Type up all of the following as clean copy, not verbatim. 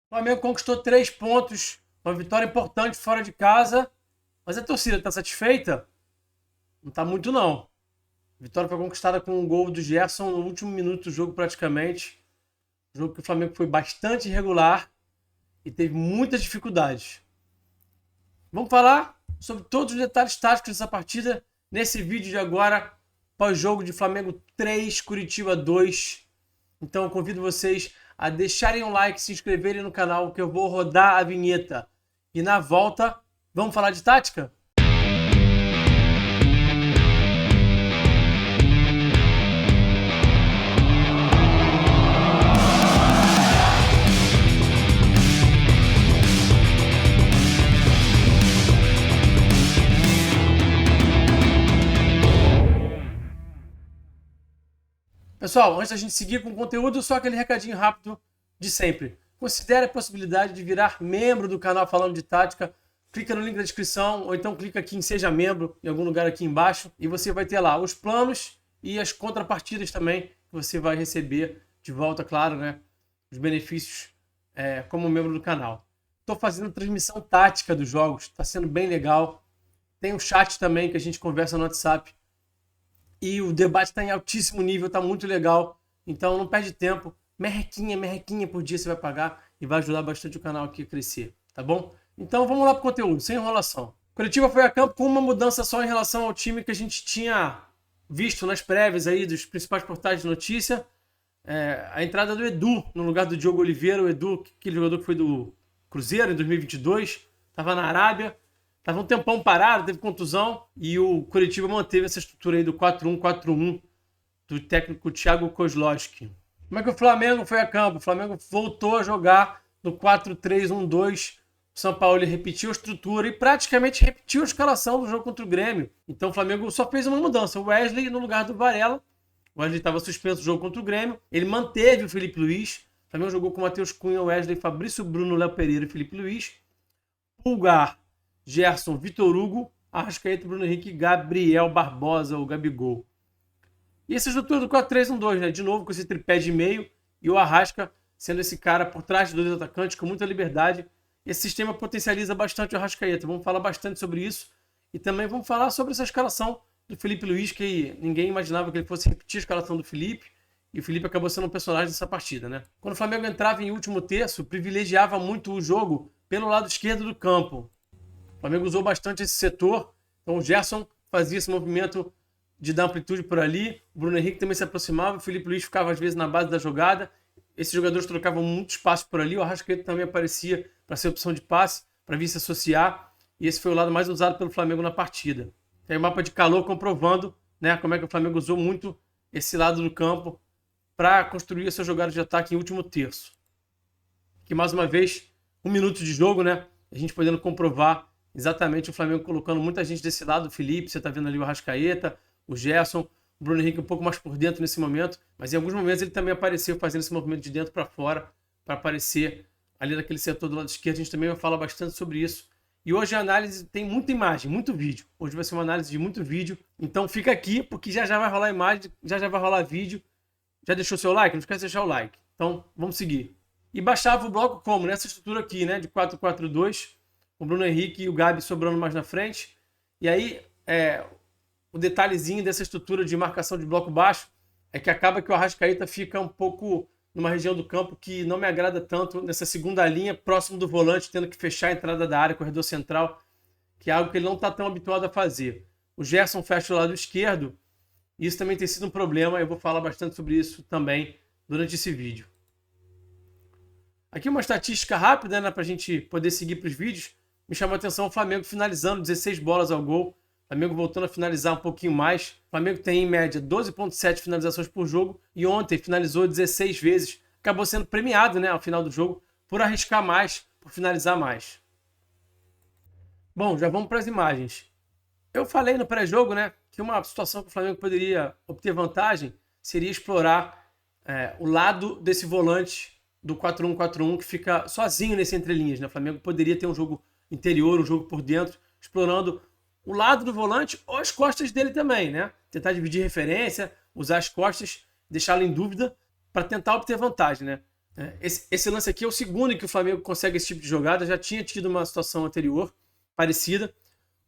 O Flamengo conquistou 3 pontos, uma vitória importante fora de casa, mas a torcida está satisfeita? Não está muito não. A vitória foi conquistada com um gol do Gerson no último minuto do jogo praticamente. Um jogo que o Flamengo foi bastante irregular e teve muitas dificuldades. Vamos falar sobre todos os detalhes táticos dessa partida nesse vídeo de agora, pós-jogo de Flamengo 3, Curitiba 2. Então eu convido vocês a deixarem um like, se inscreverem no canal, que eu vou rodar a vinheta. E na volta, vamos falar de tática? Pessoal, antes da gente seguir com o conteúdo, só aquele recadinho rápido de sempre. Considere a possibilidade de virar membro do canal Falando de Tática. Clica no link da descrição, ou então clica aqui em Seja Membro, em algum lugar aqui embaixo, e você vai ter lá os planos e as contrapartidas também, que você vai receber de volta, claro, né? Os benefícios como membro do canal. Estou fazendo transmissão tática dos jogos, está sendo bem legal. Tem um chat também que a gente conversa no WhatsApp. E o debate está em altíssimo nível, está muito legal. Então não perde tempo. Merrequinha por dia você vai pagar e vai ajudar bastante o canal aqui a crescer, tá bom? Então vamos lá para o conteúdo, sem enrolação. Curitiba foi a campo com uma mudança só em relação ao time que a gente tinha visto nas prévias aí dos principais portais de notícia. A entrada do Edu no lugar do Diogo Oliveira. O Edu, aquele jogador que foi do Cruzeiro em 2022, estava na Arábia. Estava um tempão parado, teve contusão, e o Curitiba manteve essa estrutura aí do 4-1-4-1 do técnico Thiago Kozlowski. Como é que o Flamengo foi a campo? O Flamengo voltou a jogar no 4-3-1-2. O São Paulo repetiu a estrutura e praticamente repetiu a escalação do jogo contra o Grêmio. Então o Flamengo só fez uma mudança. O Wesley no lugar do Varela. O Wesley estava suspenso no jogo contra o Grêmio. Ele manteve o Felipe Luiz. O Flamengo jogou com o Matheus Cunha, Wesley, Fabrício Bruno, Léo Pereira e Felipe Luiz. Pulgar, Gerson, Vitor Hugo, Arrascaeta, Bruno Henrique, Gabriel Barbosa, o Gabigol. E essa estrutura do 4-3-1-2, né? De novo com esse tripé de meio e o Arrasca sendo esse cara por trás dos dois atacantes com muita liberdade. Esse sistema potencializa bastante o Arrascaeta. Vamos falar bastante sobre isso. E também vamos falar sobre essa escalação do Felipe Luiz, que ninguém imaginava que ele fosse repetir a escalação do Felipe. E o Felipe acabou sendo um personagem dessa partida, né? Quando o Flamengo entrava em último terço, privilegiava muito o jogo pelo lado esquerdo do campo. O Flamengo usou bastante esse setor. Então o Gerson fazia esse movimento de dar amplitude por ali. O Bruno Henrique também se aproximava. O Felipe Luiz ficava às vezes na base da jogada. Esses jogadores trocavam muito espaço por ali. O Arrascaeta também aparecia para ser opção de passe, para vir se associar. E esse foi o lado mais usado pelo Flamengo na partida. Tem o mapa de calor comprovando, né, como é que o Flamengo usou muito esse lado do campo para construir essa jogada de ataque em último terço. Aqui mais uma vez, 1 minuto de jogo, né? A gente podendo comprovar exatamente o Flamengo colocando muita gente desse lado, o Felipe, você está vendo ali o Arrascaeta, o Gerson, o Bruno Henrique um pouco mais por dentro nesse momento, mas em alguns momentos ele também apareceu fazendo esse movimento de dentro para fora, para aparecer ali naquele setor do lado esquerdo. A gente também vai falar bastante sobre isso. E hoje a análise tem muita imagem, muito vídeo. Hoje vai ser uma análise de muito vídeo, então fica aqui, porque já vai rolar imagem, já vai rolar vídeo. Já deixou seu like? Não esquece de deixar o like. Então, vamos seguir. E baixava o bloco como? Nessa estrutura aqui, né? De 4-4-2, o Bruno Henrique e o Gabi sobrando mais na frente. E aí, o detalhezinho dessa estrutura de marcação de bloco baixo é que acaba que o Arrascaeta fica um pouco numa região do campo que não me agrada tanto, nessa segunda linha, próximo do volante, tendo que fechar a entrada da área, corredor central, que é algo que ele não está tão habituado a fazer. O Gerson fecha o lado esquerdo, e isso também tem sido um problema. Eu vou falar bastante sobre isso também durante esse vídeo. Aqui uma estatística rápida, né, para a gente poder seguir para os vídeos. Me chamou a atenção o Flamengo finalizando 16 bolas ao gol. O Flamengo voltando a finalizar um pouquinho mais. O Flamengo tem em média 12,7 finalizações por jogo. E ontem finalizou 16 vezes. Acabou sendo premiado, né, ao final do jogo por arriscar mais, por finalizar mais. Bom, já vamos para as imagens. Eu falei no pré-jogo, né, que uma situação que o Flamengo poderia obter vantagem seria explorar o lado desse volante do 4-1-4-1 que fica sozinho nesse entrelinhas, né? O Flamengo poderia ter um jogo interior, um jogo por dentro, explorando o lado do volante ou as costas dele também, né? Tentar dividir referência, usar as costas, deixá-lo em dúvida para tentar obter vantagem, né? Esse lance aqui é o segundo em que o Flamengo consegue esse tipo de jogada. Já tinha tido uma situação anterior parecida.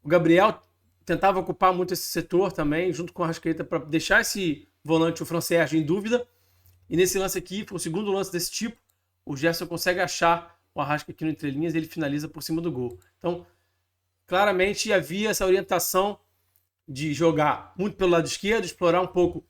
O Gabriel tentava ocupar muito esse setor também, junto com o Arrascaeta, para deixar esse volante, o Fran Sérgio, em dúvida. E nesse lance aqui, foi o segundo lance desse tipo, o Gerson consegue achar o Arrasca aqui no entrelinhas e ele finaliza por cima do gol. Então, claramente havia essa orientação de jogar muito pelo lado esquerdo, explorar um pouco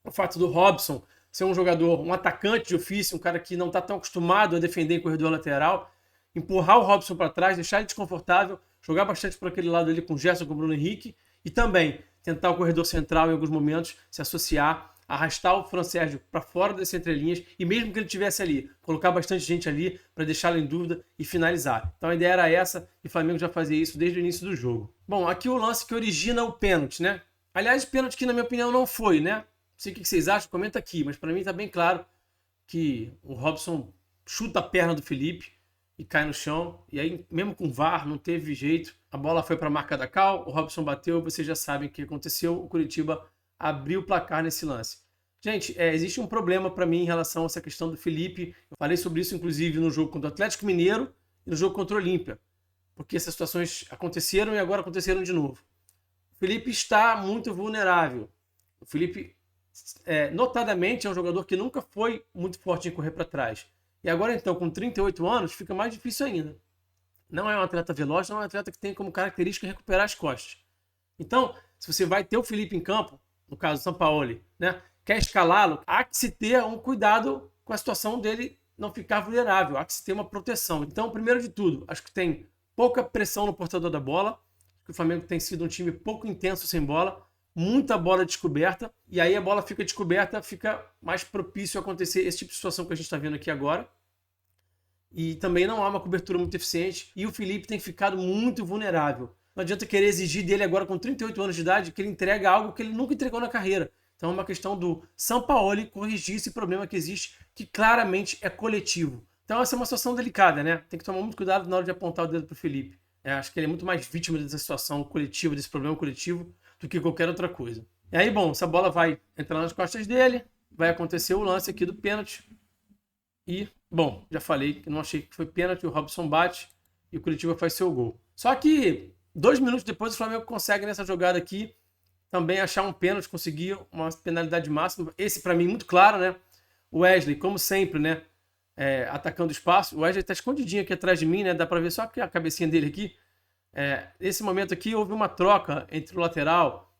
o fato do Robson ser um jogador, um atacante de ofício, um cara que não está tão acostumado a defender em corredor lateral, empurrar o Robson para trás, deixar ele desconfortável, jogar bastante por aquele lado ali com o Gerson, com o Bruno Henrique, e também tentar o corredor central em alguns momentos, se associar, arrastar o Fran Sérgio para fora das entrelinhas, e mesmo que ele estivesse ali, colocar bastante gente ali para deixá-lo em dúvida e finalizar. Então a ideia era essa, e o Flamengo já fazia isso desde o início do jogo. Bom, aqui o lance que origina o pênalti, né? Aliás, pênalti que na minha opinião não foi, né? Não sei o que vocês acham, comenta aqui, mas para mim tá bem claro que o Robson chuta a perna do Felipe e cai no chão, e aí mesmo com VAR não teve jeito, a bola foi para a marca da Cal, o Robson bateu, vocês já sabem o que aconteceu, o Curitiba abriu o placar nesse lance. Gente, existe um problema para mim em relação a essa questão do Felipe, eu falei sobre isso inclusive no jogo contra o Atlético Mineiro e no jogo contra o Olímpia, porque essas situações aconteceram e agora aconteceram de novo. O Felipe está muito vulnerável, o Felipe notadamente é um jogador que nunca foi muito forte em correr para trás. E agora então, com 38 anos, fica mais difícil ainda. Não é um atleta veloz, não é um atleta que tem como característica recuperar as costas. Então, se você vai ter o Felipe em campo, no caso do Sampaoli, né, quer escalá-lo, há que se ter um cuidado com a situação dele não ficar vulnerável, há que se ter uma proteção. Então, primeiro de tudo, acho que tem pouca pressão no portador da bola, que o Flamengo tem sido um time pouco intenso sem bola, muita bola descoberta, e aí a bola fica descoberta, fica mais propício a acontecer esse tipo de situação que a gente está vendo aqui agora. E também não há uma cobertura muito eficiente, e o Felipe tem ficado muito vulnerável. Não adianta querer exigir dele agora com 38 anos de idade que ele entregue algo que ele nunca entregou na carreira. Então é uma questão do Sampaoli corrigir esse problema que existe, que claramente é coletivo. Então essa é uma situação delicada, né? Tem que tomar muito cuidado na hora de apontar o dedo para o Felipe. Acho que ele é muito mais vítima dessa situação coletiva, desse problema coletivo, do que qualquer outra coisa. E aí, bom, essa bola vai entrar nas costas dele, vai acontecer o lance aqui do pênalti. E, bom, já falei que não achei que foi pênalti, o Robson bate e o Curitiba faz seu gol. Só que 2 minutos depois o Flamengo consegue nessa jogada aqui também achar um pênalti, conseguir uma penalidade máxima. Esse para mim muito claro, né? O Wesley, como sempre, né? Atacando o espaço. O Wesley tá escondidinho aqui atrás de mim, né? Dá para ver só a cabecinha dele aqui. Nesse momento aqui houve uma troca entre o lateral,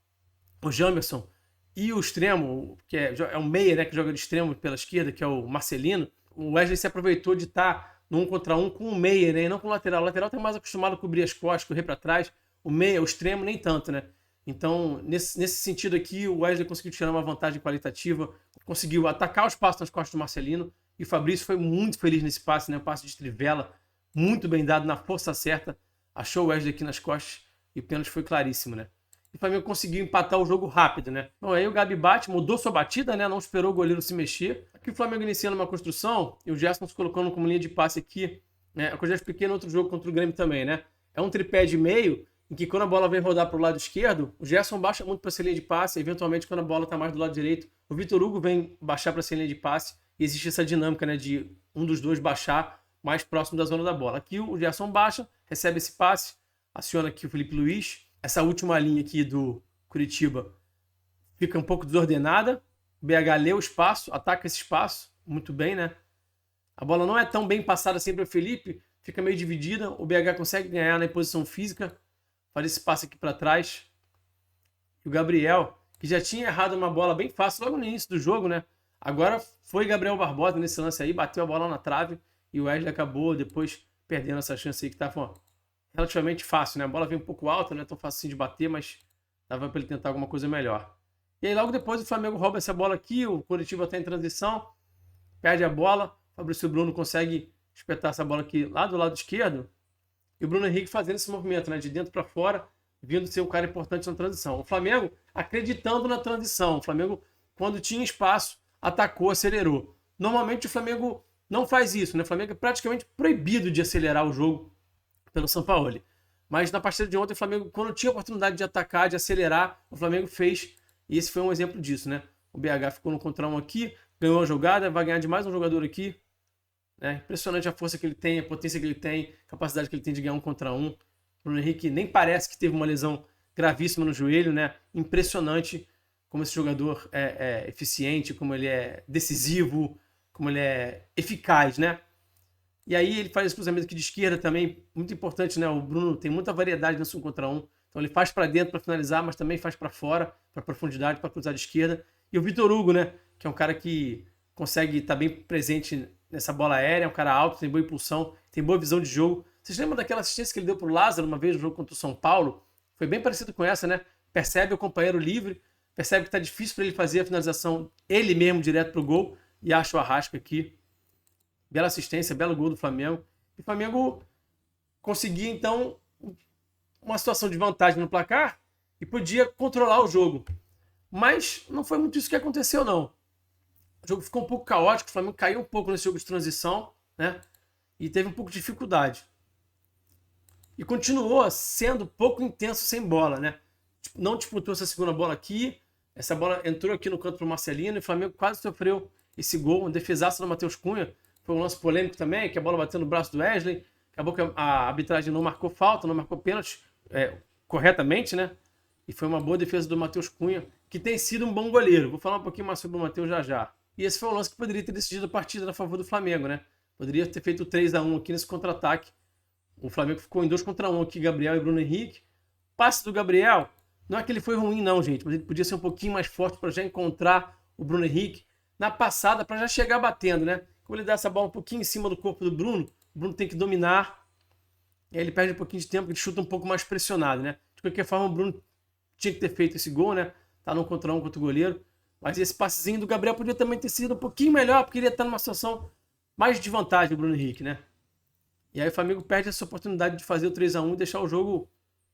o Jamerson, e o extremo, que é o meia, né, que joga de extremo pela esquerda, que é o Marcelino. O Wesley se aproveitou de estar no 1 contra 1 com o meia, né, e não com o lateral. O lateral está mais acostumado a cobrir as costas, correr para trás. O meia, o extremo, nem tanto, né? Então, nesse sentido aqui, o Wesley conseguiu tirar uma vantagem qualitativa, conseguiu atacar o espaço nas costas do Marcelino, e o Fabrício foi muito feliz nesse passe, né? Um passe de trivela, muito bem dado, na força certa. Achou o Wesley aqui nas costas e o pênalti foi claríssimo, né? E o Flamengo conseguiu empatar o jogo rápido, né? Bom, aí o Gabi bate, mudou sua batida, né? Não esperou o goleiro se mexer. Aqui o Flamengo iniciando uma construção e o Gerson se colocando como linha de passe aqui, né? Eu já expliquei no outro jogo contra o Grêmio também, né? É um tripé de meio em que quando a bola vem rodar para o lado esquerdo, o Gerson baixa muito para essa linha de passe, e eventualmente quando a bola está mais do lado direito, o Vitor Hugo vem baixar para essa linha de passe e existe essa dinâmica, né? De um dos dois baixar mais próximo da zona da bola. Aqui o Gerson baixa, recebe esse passe, aciona aqui o Felipe Luiz. Essa última linha aqui do Curitiba fica um pouco desordenada. O BH lê o espaço, ataca esse espaço muito bem, né? A bola não é tão bem passada assim para o Felipe, fica meio dividida. O BH consegue ganhar na posição física, faz esse passe aqui para trás. E o Gabriel, que já tinha errado uma bola bem fácil logo no início do jogo, né? Agora foi Gabriel Barbosa nesse lance aí, bateu a bola na trave e o Wesley acabou depois perdendo essa chance aí que estava relativamente fácil, né? A bola veio um pouco alta, não é tão fácil assim de bater, mas dava para ele tentar alguma coisa melhor. E aí logo depois o Flamengo rouba essa bola aqui, o Curitiba está em transição, perde a bola, o Fabrício Bruno consegue espetar essa bola aqui lá do lado esquerdo, e o Bruno Henrique fazendo esse movimento, né? De dentro para fora, vindo ser um cara importante na transição. O Flamengo acreditando na transição, o Flamengo quando tinha espaço, atacou, acelerou. Normalmente o Flamengo não faz isso, né? O Flamengo é praticamente proibido de acelerar o jogo pelo Sampaoli. Mas na partida de ontem, o Flamengo, quando tinha a oportunidade de atacar, de acelerar, o Flamengo fez. E esse foi um exemplo disso, né? O BH ficou no contra 1 aqui, ganhou a jogada, vai ganhar de mais um jogador aqui. né? Impressionante a força que ele tem, a potência que ele tem, a capacidade que ele tem de ganhar 1 contra 1. O Bruno Henrique nem parece que teve uma lesão gravíssima no joelho, né? Impressionante como esse jogador é eficiente, como ele é decisivo, como ele é eficaz, né? E aí ele faz esse cruzamento aqui de esquerda também, muito importante, né? O Bruno tem muita variedade nesse 1 contra 1. Então ele faz para dentro para finalizar, mas também faz para fora, para profundidade, para cruzar de esquerda. E o Vitor Hugo, né? Que é um cara que consegue estar bem presente nessa bola aérea, é um cara alto, tem boa impulsão, tem boa visão de jogo. Vocês lembram daquela assistência que ele deu pro Lázaro uma vez no jogo contra o São Paulo? Foi bem parecido com essa, né? Percebe o companheiro livre, percebe que tá difícil para ele fazer a finalização ele mesmo direto pro gol e acha o Arrasca aqui. Bela assistência, belo gol do Flamengo. E o Flamengo conseguia, então, uma situação de vantagem no placar e podia controlar o jogo. Mas não foi muito isso que aconteceu, não. O jogo ficou um pouco caótico, o Flamengo caiu um pouco nesse jogo de transição, né? E teve um pouco de dificuldade. E continuou sendo pouco intenso sem bola, né? Não disputou essa segunda bola aqui. Essa bola entrou aqui no canto pro Marcelino e o Flamengo quase sofreu esse gol, um defesaço do Matheus Cunha. Foi um lance polêmico também, que a bola bateu no braço do Wesley. Acabou que a arbitragem não marcou falta, não marcou pênalti corretamente, né? E foi uma boa defesa do Matheus Cunha, que tem sido um bom goleiro. Vou falar um pouquinho mais sobre o Matheus já já. E esse foi um lance que poderia ter decidido a partida a favor do Flamengo, né? Poderia ter feito 3-1 aqui nesse contra-ataque. O Flamengo ficou em 2 contra 1 aqui, Gabriel e Bruno Henrique. O passe do Gabriel, não é que ele foi ruim não, gente, mas ele podia ser um pouquinho mais forte para já encontrar o Bruno Henrique na passada, para já chegar batendo, né? Como ele dá essa bola um pouquinho em cima do corpo do Bruno, o Bruno tem que dominar, e aí ele perde um pouquinho de tempo, ele chuta um pouco mais pressionado, né? De qualquer forma, o Bruno tinha que ter feito esse gol, né? Tá no contra 1 contra o goleiro. Mas esse passezinho do Gabriel podia também ter sido um pouquinho melhor, porque ele ia estar numa situação mais de vantagem, o Bruno Henrique, né? E aí o Flamengo perde essa oportunidade de fazer o 3-1 e deixar o jogo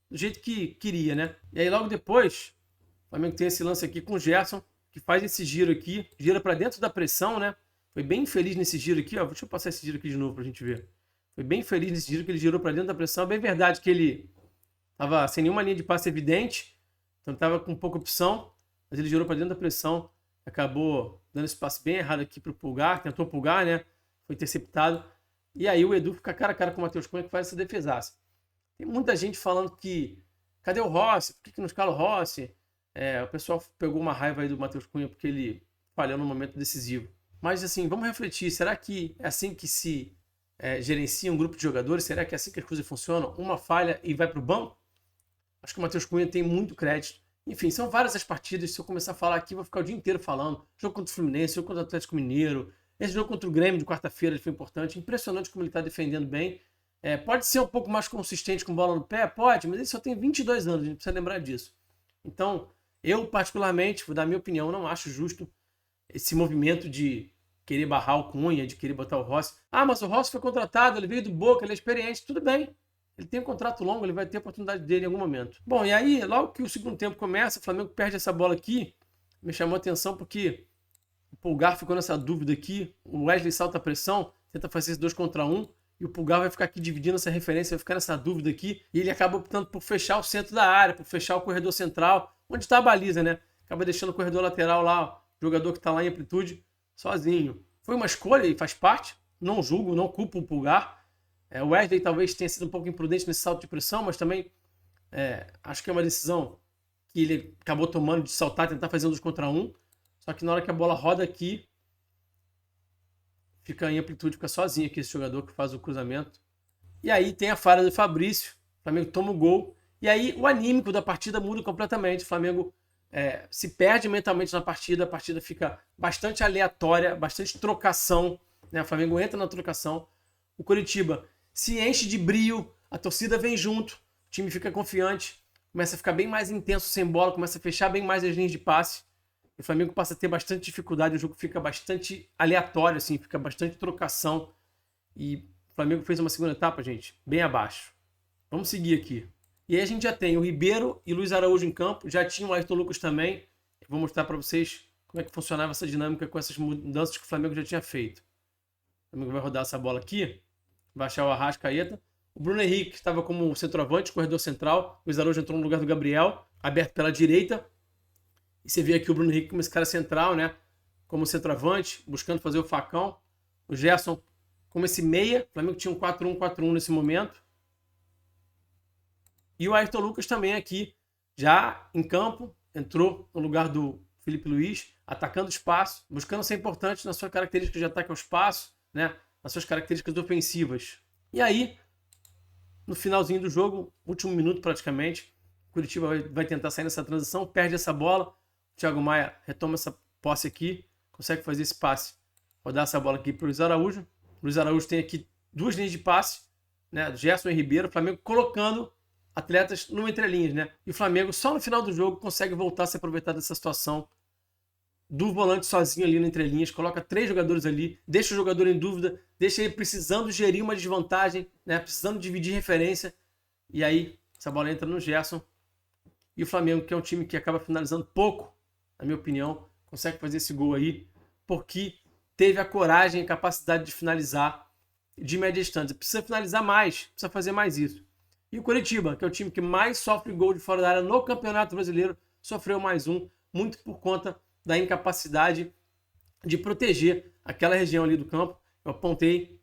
do jeito que queria, né? E aí logo depois, o Flamengo tem esse lance aqui com o Gerson, que faz esse giro aqui, gira para dentro da pressão, né? Foi bem infeliz nesse giro aqui, ó. Deixa eu passar esse giro aqui de novo pra gente ver. Foi bem feliz nesse giro que ele girou para dentro da pressão. É bem verdade que ele tava sem nenhuma linha de passe evidente, então tava com pouca opção, mas ele girou para dentro da pressão, acabou dando esse passe bem errado aqui pro Pulgar, tentou Pulgar, né? Foi interceptado. E aí o Edu fica cara a cara com o Matheus Cunha, que faz essa defesaça. Tem muita gente falando que cadê o Rossi? Por que não escala o Rossi? O pessoal pegou uma raiva aí do Matheus Cunha porque ele falhou no momento decisivo. Mas assim, vamos refletir. Será que é assim que se gerencia um grupo de jogadores? Será que é assim que as coisas funcionam? Uma falha e vai para o banco? Acho que o Matheus Cunha tem muito crédito. Enfim, são várias as partidas. Se eu começar a falar aqui, vou ficar o dia inteiro falando. Jogo contra o Fluminense, jogo contra o Atlético Mineiro. Esse jogo contra o Grêmio de quarta-feira ele foi importante. Impressionante como ele está defendendo bem. Pode ser um pouco mais consistente com bola no pé? Pode, mas ele só tem 22 anos. A gente precisa lembrar disso. Então, eu particularmente, vou dar a minha opinião, não acho justo esse movimento de querer barrar o Cunha, de querer botar o Rossi. Ah, mas o Rossi foi contratado, ele veio do Boca, ele é experiente. Tudo bem. Ele tem um contrato longo, ele vai ter a oportunidade dele em algum momento. Bom, e aí, logo que o segundo tempo começa, o Flamengo perde essa bola aqui. Me chamou a atenção porque o Pulgar ficou nessa dúvida aqui. O Wesley salta a pressão, tenta fazer esse 2 contra 1. E o Pulgar vai ficar aqui dividindo essa referência, vai ficar nessa dúvida aqui. E ele acaba optando por fechar o centro da área, por fechar o corredor central, onde está a baliza, né? Acaba deixando o corredor lateral lá, ó, o jogador que está lá em amplitude, sozinho. Foi uma escolha e faz parte. Não julgo, não culpo o Pulgar. O Wesley talvez tenha sido um pouco imprudente nesse salto de pressão, mas também acho que é uma decisão que ele acabou tomando de saltar, tentar fazer um 2 contra 1. Só que na hora que a bola roda aqui, fica em amplitude, fica sozinho aqui esse jogador que faz o cruzamento. E aí tem a falha do Fabrício, o Flamengo toma o gol. E aí o anímico da partida muda completamente. O Flamengo se perde mentalmente na partida, a partida fica bastante aleatória, bastante trocação, né? O Flamengo entra na trocação. O Coritiba se enche de brio, a torcida vem junto, o time fica confiante, começa a ficar bem mais intenso sem bola, começa a fechar bem mais as linhas de passe. O Flamengo passa a ter bastante dificuldade, o jogo fica bastante aleatório, assim, fica bastante trocação. E o Flamengo fez uma segunda etapa, gente, bem abaixo. Vamos seguir aqui. E aí a gente já tem o Ribeiro e Luiz Araújo em campo, já tinha o Ayrton Lucas também. Eu vou mostrar para vocês como é que funcionava essa dinâmica com essas mudanças que o Flamengo já tinha feito. O Flamengo vai rodar essa bola aqui, vai achar o Arrascaeta. O Bruno Henrique estava como centroavante, corredor central. O Luiz Araújo entrou no lugar do Gabriel, aberto pela direita. E você vê aqui o Bruno Henrique como esse cara central, né? Como centroavante, buscando fazer o facão. O Gerson como esse meia. O Flamengo tinha um 4-1-4-1 nesse momento. E o Ayrton Lucas também aqui, já em campo, entrou no lugar do Felipe Luiz, atacando o espaço, buscando ser importante na sua característica de ataque ao espaço, né? Nas suas características ofensivas. E aí, no finalzinho do jogo, último minuto praticamente, o Curitiba vai tentar sair nessa transição, perde essa bola, o Thiago Maia retoma essa posse aqui, consegue fazer esse passe, rodar essa bola aqui para o Luiz Araújo. O Luiz Araújo tem aqui duas linhas de passe, né? Gerson e Ribeiro, o Flamengo colocando atletas no entrelinhas, né? E o Flamengo só no final do jogo consegue voltar a se aproveitar dessa situação do volante sozinho ali no entrelinhas, coloca 3 jogadores ali, deixa o jogador em dúvida, deixa ele precisando gerir uma desvantagem, né? Precisando dividir referência, e aí essa bola entra no Gerson. E o Flamengo, que é um time que acaba finalizando pouco, na minha opinião, consegue fazer esse gol aí, porque teve a coragem e capacidade de finalizar de média distância. Precisa finalizar mais, precisa fazer mais isso. E o Curitiba, que é o time que mais sofre gol de fora da área no Campeonato Brasileiro, sofreu mais um, muito por conta da incapacidade de proteger aquela região ali do campo. Eu apontei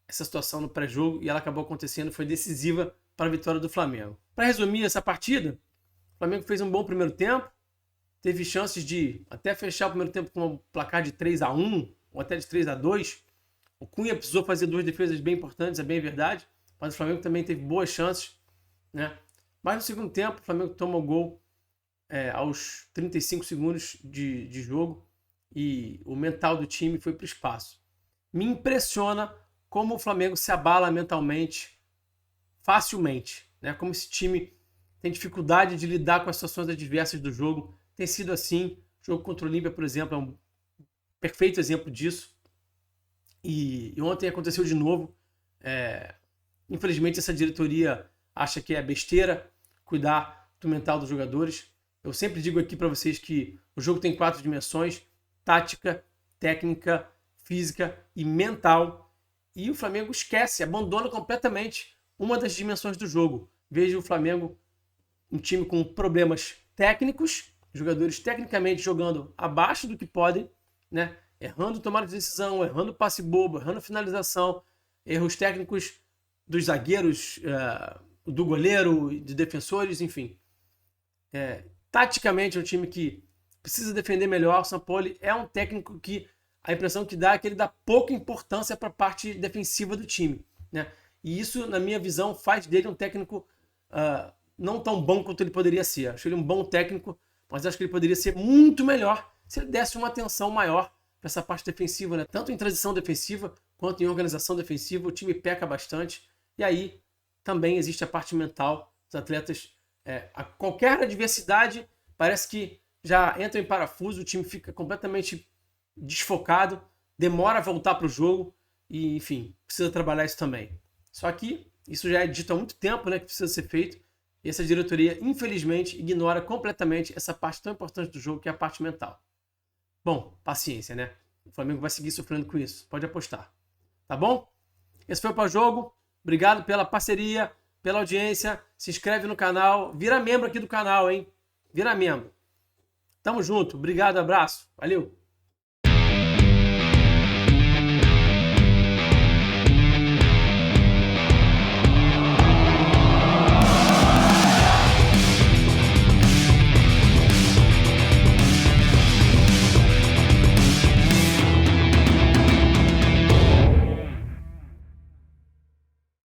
essa situação no pré-jogo e ela acabou acontecendo, foi decisiva para a vitória do Flamengo. Para resumir essa partida, o Flamengo fez um bom primeiro tempo, teve chances de até fechar o primeiro tempo com um placar de 3-1 ou até de 3-2. O Cunha precisou fazer 2 defesas bem importantes, é bem verdade, mas o Flamengo também teve boas chances, né? Mas no segundo tempo, o Flamengo toma o gol aos 35 segundos de jogo e o mental do time foi para o espaço. Me impressiona como o Flamengo se abala mentalmente facilmente, né? Como esse time tem dificuldade de lidar com as situações adversas do jogo. Tem sido assim. O jogo contra o Olímpia, por exemplo, é um perfeito exemplo disso. E ontem aconteceu de novo. Infelizmente, essa diretoria acha que é besteira cuidar do mental dos jogadores. Eu sempre digo aqui para vocês que o jogo tem 4 dimensões: tática, técnica, física e mental. E o Flamengo esquece, abandona completamente uma das dimensões do jogo. Vejo o Flamengo um time com problemas técnicos, jogadores tecnicamente jogando abaixo do que podem, né? Errando tomada de decisão, errando passe bobo, errando finalização, erros técnicos dos zagueiros, do goleiro, de defensores, enfim. Taticamente é um time que precisa defender melhor. O Sampaoli é um técnico que a impressão que dá é que ele dá pouca importância para a parte defensiva do time, né? E isso, na minha visão, faz dele um técnico não tão bom quanto ele poderia ser. Acho ele um bom técnico, mas acho que ele poderia ser muito melhor se ele desse uma atenção maior para essa parte defensiva, né? Tanto em transição defensiva quanto em organização defensiva, o time peca bastante. E aí também existe a parte mental. Os atletas, a qualquer adversidade, parece que já entram em parafuso, o time fica completamente desfocado, demora a voltar para o jogo e, enfim, precisa trabalhar isso também. Só que isso já é dito há muito tempo, né, que precisa ser feito. E essa diretoria, infelizmente, ignora completamente essa parte tão importante do jogo, que é a parte mental. Bom, paciência, né? O Flamengo vai seguir sofrendo com isso. Pode apostar. Tá bom? Esse foi o Pós-Jogo. Obrigado pela parceria, pela audiência. Se inscreve no canal. Vira membro aqui do canal, hein? Vira membro. Tamo junto. Obrigado, abraço. Valeu.